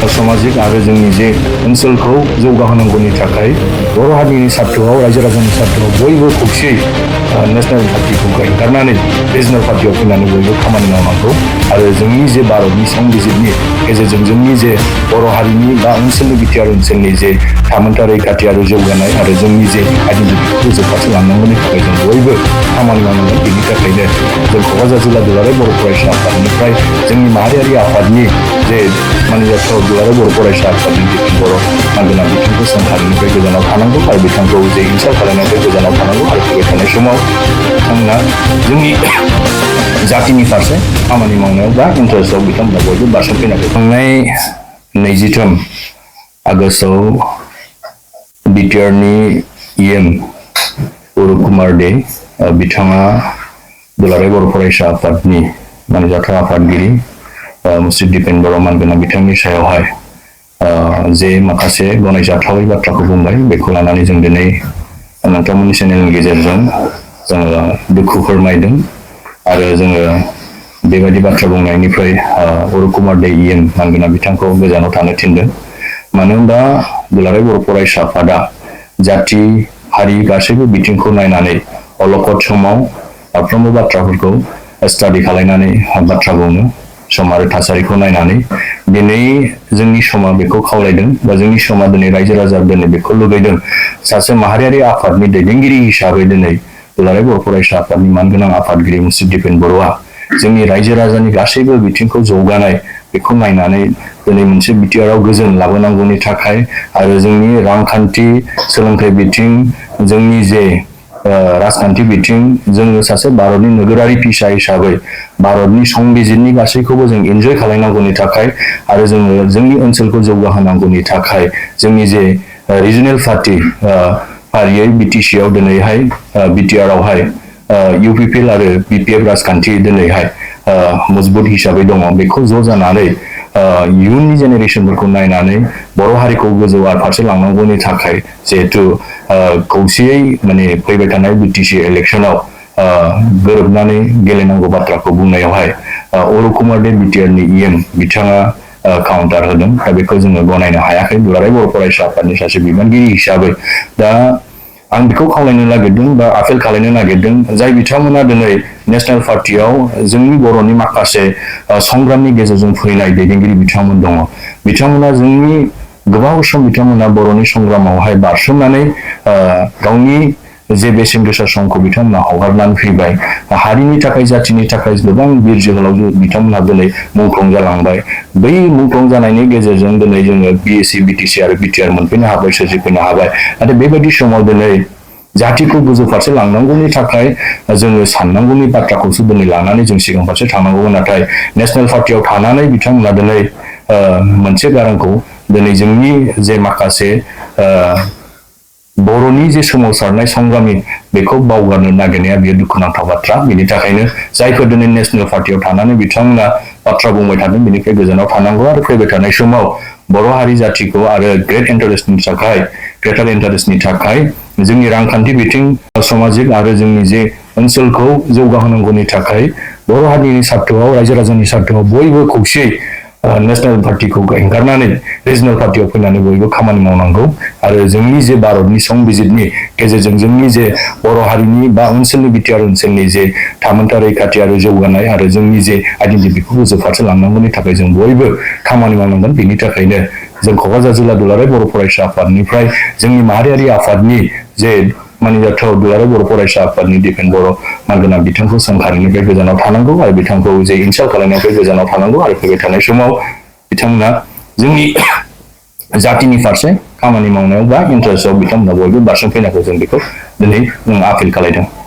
सामाजिक आरो जोंनि जे ओनसोलखौ जौगाहोनांगौनि थाखाय बर' हारिनि सार्थ'आव रायजो राजानि सार्थ'आव बयबो खौसेयै नेशनेल पार्टिखौ एंगारनानै रिजनेल पार्टियाव फैनानै बयबो खामानि मावनांगौ आरो जोंनि जे भारतनि संबिजिरनि गेजेरजों जोंनि जे बर' हारिनि बा ओनसोलनि बिटिआर ओनसोलनि जे थामोनथा रैखाथि आरो जौगानाय आरो जोंनि जे आइडेन्टिटिखौ जोबफासे लांनांगौनि थाखाय जों बयबो खामानि मावनांगोन। बेनि थाखायनो जों क'क्राझार जिल्ला दुलाराय बर' फरायसा आफादनिफ्राय जोंनि माहारियारि आफादनि जे मानिजाथाव दुलाराय बर' फरायसा आफादनि बर' मानगोनां बिथांखौ सोंखारिनिफ्राय गोजानाव थानांगौ आरो बिथांखौ जे इनसाल्ट खालामनायनिफ्राय गोजानाव थानांगौ आरो फैबाय थानाय समाव बिथांमोना जोंनि जातिनि फारसे खामानि मावनायाव बा इन्टारेस्टआव बिथांमोना बयबो बारसोमफैनांगौ। थांनाय 23 आगष्टआव बिटिआरनि इएम बर'ख दे बिथाङा दुलाराय बर' फरायसा आफादनि मानिजाथाव आफादगिरि मुस्रि दिपेन बर' मानगोनां बिथांनि सायावहाय जे माखासे गनायजाथावै बाथ्राखौ बुंबाय बेखौ लानानै जों दिनै नोंथांमोननि चेनेलनि गेजेरजों जोङो दुखु फोरमायदों आरो जोङो बेबायदि बाथ्रा बुंनायनिफ्राय बर'ख दे इएम मानगोनां बिथांखौ गोजानाव थानो थिनदों। मानो होनबा दुलाराय बर' फरायसा आफादा जाति हारि गासैबो बिथिंखौ नायनानै अलखद समाव फारफ्रोमबो बाथ्राफोरखौ स्टाडि खालामनानै बाथ्रा बुङो सम आरो थासारिखौ नायनानै दिनै जोंनि समा बेखौ खावलायदों बा जोंनि समा दिनै रायजो राजा दिनै बेखौ लुबैदों सासे माहारियारि आफादनि दैदेनगिरि हिसाबै दिनै दुलाराय बर' फरायसा आफादनि मानगोनां आफादगिरि मुस्रि दिपेन बर'आ जोंनि रायजो राजानि गासैबो बिथिंखौ जौगानाय बेखौ नायनानै दिनै मोनसे बिटिआरआव गोजोन लाबोनांगौनि थाखाय आरो जोंनि रांखान्थि सोलोंथाइ बिथिं जोंनि जे राजखान्थि बिथिं जोङो सासे भारतनि नोगोरारि फिसा हिसाबै भारतनि संबिजिरनि गासैखौबो जों इन्जय खालामनांगौनि थाखाय आरो जोङो जोंनि ओनसोलखौ जौगाहोनांगौनि थाखाय जोंनि जे रिजनेल पार्टि फारियै बिटिसिआव दिनैहाय बिटिआरआवहाय इउपिपिएल आरो बिपिएफ राजखान्थि दिनैहाय मजबुत हिसाबै दङ बेखौ ज' जानानै इयुननि जेनेरेसनफोरखौ नायनानै बर' हारिखौ गोजौ फारसे लांनांगौनि थाखाय जिहेथु खौसेयै माने फैबाय थानाय बिटिसि इलेक्सनाव गोरोबनानै गेलेनांगौ बाथ्राखौ बुंनायावहाय बर'ख दे बिटिआरनि इएम बिथाङा काउन्टार होदों दा बेखौ जोङो गनायनो हायाखै दुलाराय बर' फरायसा आफादनि सासे बिबानगिरि हिसाबै। दा आं बेखौ खावलायनो नागिरदों बा आपिल खालामनो नागिरदों जाय बिथांमोना दिनै नेशनेल पार्टियाव जोंनि बर'नि माखासे संग्रामनि गेजेरजों फैनाय दैदेनगिरि बिथांमोन दङ बिथांमोना जोंनि गोबाव सम बिथांमोना बर'नि संग्रामावहाय बारसोमनानै गावनि जे बेसेन गोसा समखौ बिथांमोना हगारनानै फैबाय हारिनि थाखाय जातिनि थाखाय गोबां बिर जोहोलाव बिथांमोनहा दिनै मुंख्लं जालांबाय बै मुंख्लं जानायनि गेजेरजों दिनै जोङो बिएसि बिटिसि आरो बिटिआर मोनफैनो हाबाय सोरजिफैनो हाबाय नाथाय बेबायदि समाव दिनै जातिखौ गोजौ फारसे लांनांगौनि थाखाय जोङो साननांगौनि बाथ्राखौसो दिनै लानानै जों सिगां फारसे थांनांगौ नाथाय नेशनेल पार्टियाव थानानै बिथांमोना दिनै मोनसे गारांखौ दिनै जोंनि जे माखासे बर'नि जे सोमावसारनाय संग्रामि बेखौ बावगारनो नागिरनाया बेयो दुखुनांथाव बाथ्रा। बेनि थाखायनो जायफोर दिनै नेशनेल पार्टियाव थानानै बिथांमोना बाथ्रा बुंबाय थादों बेनिफ्राय गोजानाव थानांगौ आरो फैबाय थानाय समाव बर' हारि जातिखौ आरो ग्रेटार इन्टारेस्टनि थाखाय जोंनि रांखान्थि बिथिं सामाजिक आरो जोंनि जे ओनसोलखौ जौगाहोनांगौनि थाखाय बर' हारिनि सार्थ'आव रायजो राजानि सार्थ'आव बयबो खौसेयै नेशनेल पार्टिखौ एंगारनानै रिजनेल पार्टियाव फैनानै बयबो खामानि मावनांगौ आरो जोंनि जे भारतनि संबिजिरनि गेजेरजों जोंनि जे बर' हारिनि बा ओनसोलनि बिटिआर ओनसोलनि जे थामोनथा रैखाथि आरो जौगानाय आरो जोंनि जे आइडेन्टिटिखौ गोजौ फारसे लांनांगौनि थाखाय जों बयबो खामानि मावनांगोन। बेनि थाखायनो जों क'क्राझार जिल्ला दुलाराय बर' फरायसा आफादनिफ्राय जोंनि माहारियारि आफादनि जे मानिजाथाव दुलाराय बर' फरायसा आफादनि दिपेन बर' मानगोनां बिथांखौ सोंखारिनिफ्राय गोजानाव थानांगौ आरो बिथांखौ जे इनसाल्ट खालामनायनिफ्राय गोजानाव थानांगौ आरो फैबाय थानाय समाव बिथांमोना जोंनि जातिनि फारसे खामानि मावनायाव बा इन्टारेस्टआव बिथांमोना बयबो बारसोमफैनांगौ जों बेखौ दिनै आपिल खालामदों।